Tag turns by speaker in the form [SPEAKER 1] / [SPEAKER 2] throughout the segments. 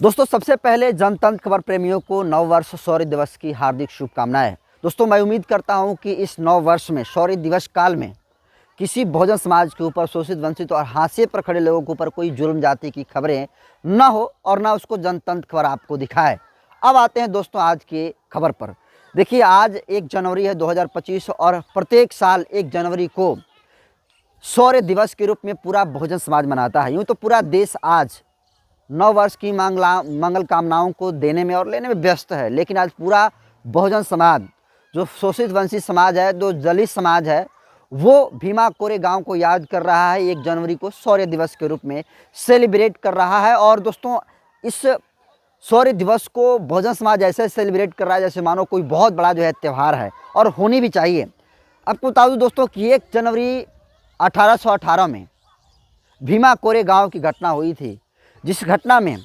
[SPEAKER 1] दोस्तों सबसे पहले जनतंत्र खबर प्रेमियों को नव वर्ष शौर्य दिवस की हार्दिक शुभकामनाएं। दोस्तों मैं उम्मीद करता हूं कि इस नव वर्ष में शौर्य दिवस काल में किसी बहुजन समाज के ऊपर, शोषित वंचित और हाशिए पर खड़े लोगों के ऊपर कोई जुल्म जाति की खबरें न हो और ना उसको जनतंत्र खबर आपको दिखाए। अब आते हैं दोस्तों आज की खबर पर। देखिए आज 1 जनवरी है 2025 और प्रत्येक साल 1 जनवरी को शौर्य दिवस के रूप में पूरा बहुजन समाज मनाता है। यूँ तो पूरा देश आज नव वर्ष की मंगल कामनाओं को देने में और लेने में व्यस्त है, लेकिन आज पूरा बहुजन समाज, जो शोषित वंचित समाज है, जो दलित समाज है, वो भीमा कोरे गांव को याद कर रहा है। 1 जनवरी को शौर्य दिवस के रूप में सेलिब्रेट कर रहा है। और दोस्तों इस शौर्य दिवस को बहुजन समाज ऐसे सेलिब्रेट कर रहा है जैसे मानो कोई बहुत बड़ा जो है त्यौहार है, और होनी भी चाहिए। आपको बता दूं दोस्तों कि 1 जनवरी 1818 में भीमा कोरे गाँव की घटना हुई थी, जिस घटना में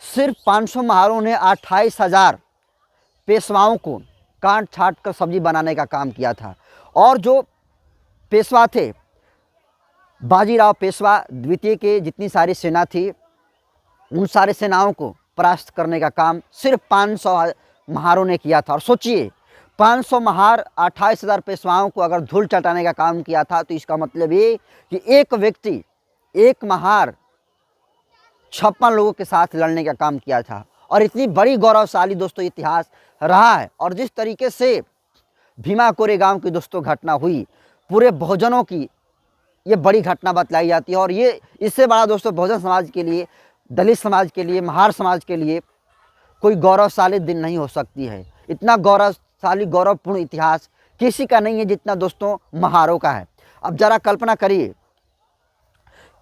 [SPEAKER 1] सिर्फ 500 महारों ने 28,000 पेशवाओं को काट छाट कर सब्जी बनाने का काम किया था। और जो पेशवा थे, बाजीराव पेशवा द्वितीय के जितनी सारी सेना थी, उन सारे सेनाओं को परास्त करने का काम सिर्फ 500 महारों ने किया था। और सोचिए 500 महार 28,000 पेशवाओं को अगर धूल चटाने का काम किया था, तो इसका मतलब ये कि एक व्यक्ति, एक महार 56 लोगों के साथ लड़ने का काम किया था। और इतनी बड़ी गौरवशाली दोस्तों इतिहास रहा है। और जिस तरीके से भीमा कोरे गांव की दोस्तों घटना हुई, पूरे बहुजनों की ये बड़ी घटना बतलाई जाती है। और ये इससे बड़ा दोस्तों बहुजन समाज के लिए, दलित समाज के लिए, महार समाज के लिए कोई गौरवशाली दिन नहीं हो सकती है। इतना गौरवशाली, गौरवपूर्ण इतिहास किसी का नहीं है जितना दोस्तों महारों का है। अब जरा कल्पना करिए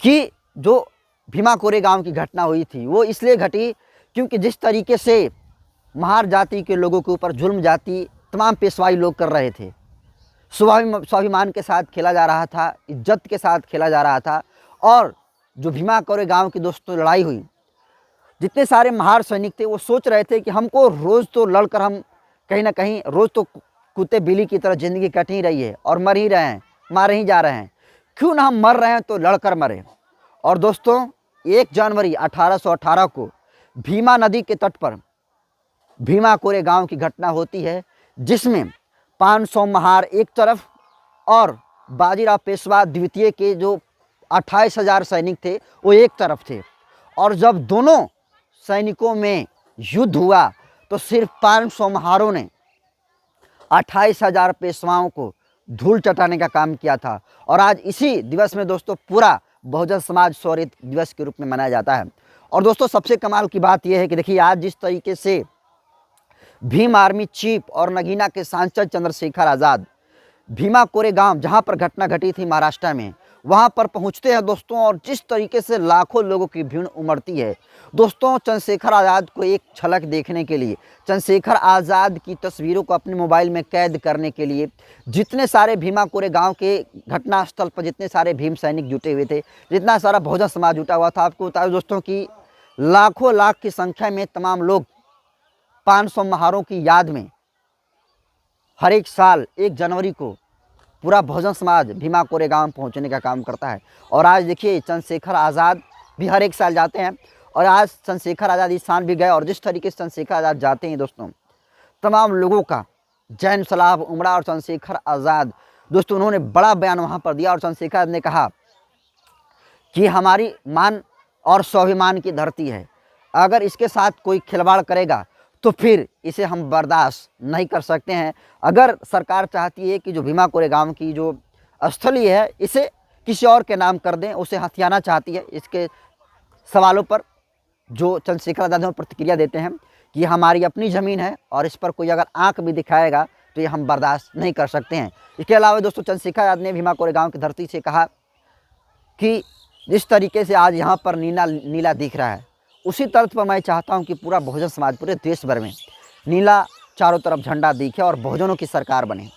[SPEAKER 1] कि जो भीमा कोरे गांव की घटना हुई थी वो इसलिए घटी क्योंकि जिस तरीके से महार जाति के लोगों के ऊपर जुल्म जाति तमाम पेशवाई लोग कर रहे थे, स्वाभिमान के साथ खेला जा रहा था, इज्जत के साथ खेला जा रहा था। और जो भीमा कोरे गांव की दोस्तों लड़ाई हुई, जितने सारे महार सैनिक थे वो सोच रहे थे कि हमको रोज़ तो लड़कर हम कहीं ना कहीं रोज़ तो कुत्ते बिल्ली की तरह ज़िंदगी कट ही रही है और मर ही रहे हैं, मारे ही जा रहे हैं, क्यों ना हम मर रहे हैं तो लड़कर मरे। और दोस्तों 1 जनवरी 1818 को भीमा नदी के तट पर भीमा कोरे गांव की घटना होती है, जिसमें 500 महार एक तरफ और बाजीराव पेशवा द्वितीय के जो 28,000 सैनिक थे वो एक तरफ थे। और जब दोनों सैनिकों में युद्ध हुआ तो सिर्फ 500 महारों ने 28,000 पेशवाओं को धूल चटाने का काम किया था। और आज इसी दिवस में दोस्तों पूरा बहुजन समाज शौर्य दिवस के रूप में मनाया जाता है। और दोस्तों सबसे कमाल की बात यह है कि देखिए आज जिस तरीके से भीम आर्मी चीफ और नगीना के सांसद चंद्रशेखर आज़ाद भीमा कोरे गांव, जहां पर घटना घटी थी महाराष्ट्र में, वहां पर पहुंचते हैं दोस्तों, और जिस तरीके से लाखों लोगों की भीड़ उमड़ती है दोस्तों चंद्रशेखर आज़ाद को एक झलक देखने के लिए, चंद्रशेखर आज़ाद की तस्वीरों को अपने मोबाइल में कैद करने के लिए जितने सारे भीमा कोरे गांव के घटनास्थल पर जितने सारे भीम सैनिक जुटे हुए थे, जितना सारा बहुजन समाज जुटा हुआ था, आपको बता दोस्तों कि लाखों लाख की संख्या में तमाम लोग 500 महारों की याद में हर एक साल 1 जनवरी को पूरा बहुजन समाज भीमा कोरे गांव पहुंचने का काम करता है। और आज देखिए चंद्रशेखर आज़ाद भी हर एक साल जाते हैं, और आज चंद्रशेखर आज़ाद इस साल भी गए। और जिस तरीके से चंद्रशेखर आज़ाद जाते हैं दोस्तों, तमाम लोगों का जैन सलाब उमड़ा। और चंद्रशेखर आज़ाद दोस्तों उन्होंने बड़ा बयान वहाँ पर दिया, और चंद्रशेखर आज़ाद ने कहा कि हमारी मान और स्वाभिमान की धरती है, अगर इसके साथ कोई खिलवाड़ करेगा तो फिर इसे हम बर्दाश्त नहीं कर सकते हैं। अगर सरकार चाहती है कि जो भीमा कोरे गांव की जो स्थली है इसे किसी और के नाम कर दें, उसे हथियाना चाहती है। इसके सवालों पर जो चंद्रशेखर आज़ाद प्रतिक्रिया देते हैं कि हमारी अपनी ज़मीन है और इस पर कोई अगर आंख भी दिखाएगा तो ये हम बर्दाश्त नहीं कर सकते हैं। इसके अलावा दोस्तों चंद्रशेखर आज़ाद ने भीमा कोरे गाँव की धरती से कहा कि जिस तरीके से आज यहाँ पर नीला नीला दिख रहा है, उसी तर्ज पर मैं चाहता हूँ कि पूरा बहुजन समाज पूरे देश भर में नीला चारों तरफ झंडा दिखे और बहुजनों की सरकार बने।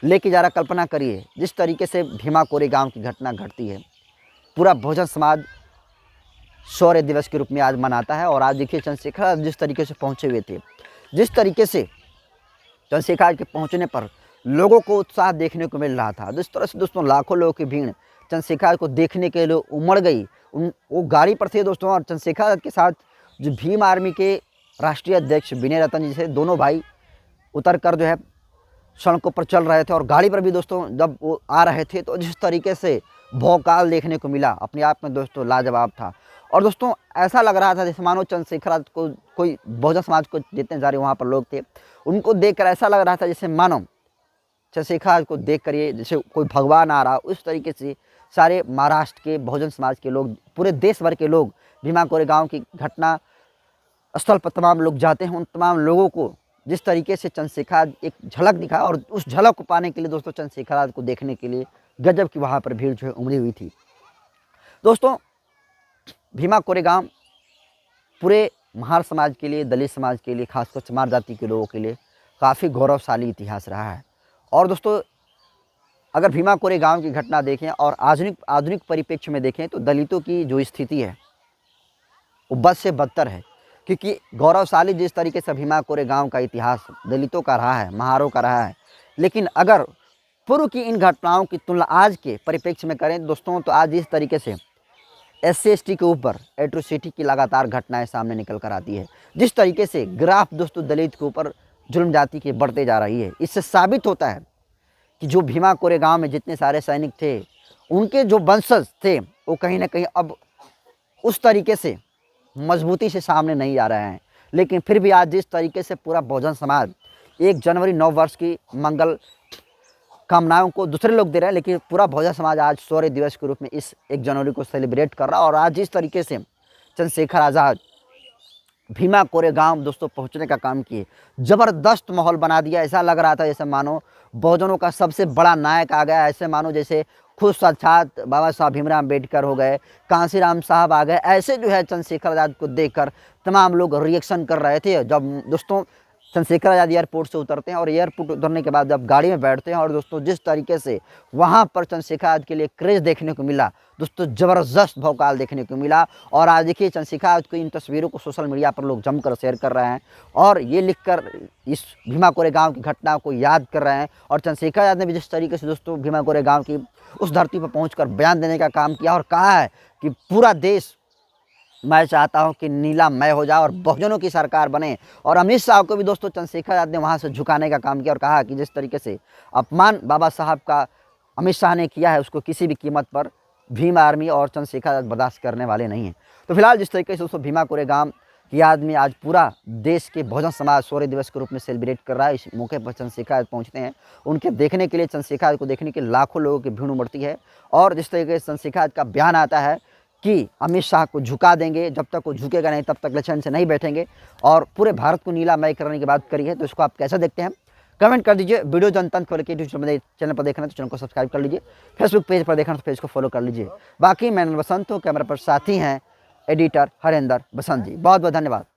[SPEAKER 1] लेकिन ज़रा कल्पना करिए जिस तरीके से भीमा कोरे गांव की घटना घटती है, पूरा बहुजन समाज शौर्य दिवस के रूप में आज मनाता है। और आज देखिए चंद्रशेखर जिस तरीके से पहुँचे हुए थे, जिस तरीके से चंद्रशेखर के पहुँचने पर लोगों को उत्साह देखने को मिल रहा था, जिस तरह से दोस्तों लाखों लोगों की भीड़ चंद्रशेखर को देखने के लिए उमड़ गई। वो गाड़ी पर थे दोस्तों, और चंद्रशेखर के साथ जो भीम आर्मी के राष्ट्रीय अध्यक्ष विनय रतन जी से दोनों भाई उतर कर जो है सड़कों पर चल रहे थे और गाड़ी पर भी दोस्तों जब वो आ रहे थे तो जिस तरीके से भौकाल देखने को मिला अपने आप में दोस्तों लाजवाब था। और दोस्तों ऐसा लग रहा था जैसे मानो चंद्रशेखर आजाद को कोई बहुजन समाज को जितने सारे वहाँ पर लोग थे उनको देखकर ऐसा लग रहा था जैसे मानो चंद्रशेखर आजाद को देख कर ये जैसे कोई भगवान आ रहा। उस तरीके से सारे महाराष्ट्र के बहुजन समाज के लोग, पूरे देश भर के लोग भीमा कोरेगांव की घटना स्थल पर तमाम लोग जाते हैं। उन तमाम लोगों को जिस तरीके से चंद्रशेखर आजाद एक झलक दिखा और उस झलक को पाने के लिए दोस्तों चंद्रशेखर आजाद को देखने के लिए गजब की वहाँ पर भीड़ जो है उमड़ी हुई थी। दोस्तों भीमा कोरेगांव पूरे महार समाज के लिए, दलित समाज के लिए, खासकर चमार जाति के लोगों के लिए काफ़ी गौरवशाली इतिहास रहा है। और दोस्तों अगर भीमा कोरेगांव की घटना देखें और आधुनिक परिप्रेक्ष्य में देखें तो दलितों की जो स्थिति है वो बद से बदतर है, क्योंकि गौरवशाली जिस तरीके से भीमा कोरेगांव का इतिहास दलितों का रहा है, महारों का रहा है, लेकिन अगर पूर्व की इन घटनाओं की तुलना आज के परिप्रेक्ष्य में करें दोस्तों तो आज इस तरीके से SC/ST के ऊपर एट्रोसिटी की लगातार घटनाएं सामने निकल कर आती है। जिस तरीके से ग्राफ दोस्तों दलित के ऊपर जुल्म जाति की बढ़ते जा रही है, इससे साबित होता है कि जो भीमा कोरेगांव में जितने सारे सैनिक थे उनके जो वंशज थे वो कहीं ना कहीं अब उस तरीके से मजबूती से सामने नहीं आ रहे हैं। लेकिन फिर भी आज जिस तरीके से पूरा बहुजन समाज 1 जनवरी नव वर्ष की मंगल कामनाओं को दूसरे लोग दे रहे हैं, लेकिन पूरा बहुजन समाज आज शौर्य दिवस के रूप में इस 1 जनवरी को सेलिब्रेट कर रहा है। और आज जिस तरीके से चंद्रशेखर आज़ाद भीमा कोरेगांव दोस्तों पहुंचने का काम किए, ज़बरदस्त माहौल बना दिया। ऐसा लग रहा था जैसे मानो बहुजनों का सबसे बड़ा नायक आ गया, ऐसे मानो जैसे खुद साक्षात बाबा साहब भीमराव अम्बेडकर हो गए, कांशीराम साहब आ गए। ऐसे जो है चंद्रशेखर आज़ाद को देखकर तमाम लोग रिएक्शन कर रहे थे। जब दोस्तों चंद्रशेखर आज़ाद एयरपोर्ट से उतरते हैं और एयरपोर्ट उतरने के बाद जब गाड़ी में बैठते हैं और दोस्तों जिस तरीके से वहाँ पर चंद्रशेखर आज़ाद के लिए क्रेज देखने को मिला दोस्तों, ज़बरदस्त भौकाल देखने को मिला। और आज देखिए चंद्रशेखर आज़ाद की इन तस्वीरों को सोशल मीडिया पर लोग जमकर शेयर कर रहे हैं और ये लिखकर इस भीमा कोरेगांव की घटना को याद कर रहे हैं। और चंद्रशेखर आज़ाद ने भी जिस तरीके से दोस्तों भीमा कोरेगांव की उस धरती पर पहुँच बयान देने का काम किया और कहा है कि पूरा देश मैं चाहता हूं कि नीलामय हो जाए और बहुजनों की सरकार बने। और अमित शाह को भी दोस्तों चंद्रशेखर आज़ाद ने वहां से झुकाने का काम किया और कहा कि जिस तरीके से अपमान बाबा साहब का अमित शाह ने किया है उसको किसी भी कीमत पर भीम आर्मी और चंद्रशेखर आज़ाद बर्दाश्त करने वाले नहीं हैं। तो फिलहाल जिस तरीके से दोस्तों भीमा कोरेगांव की याद में आज पूरा देश के बहुजन समाज शौर्य दिवस के रूप में सेलिब्रेट कर रहा है, इस मौके पर चंद्रशेखर आज़ाद पहुँचते हैं। उनके देखने के लिए, चंद्रशेखर आज़ाद को देखने के लाखों लोगों की भीड़ उमड़ती है। और जिस तरीके से चंद्रशेखर आज़ाद का बयान आता है कि अमित शाह को झुका देंगे, जब तक वो झुकेगा नहीं तब तक लक्षण से नहीं बैठेंगे और पूरे भारत को नीलामय करने की बात करी है। तो इसको आप कैसा देखते हैं कमेंट कर दीजिए। वीडियो जनतंत्र खोल के यूट्यूब चैनल पर देखना तो चैनल को सब्सक्राइब कर लीजिए, फेसबुक पेज पर देखना तो पेज को फॉलो कर लीजिए। बाकी मैं बसंत हूँ, कैमरा पर साथी हैं एडिटर हरेंद्र बसंत जी। बहुत बहुत धन्यवाद।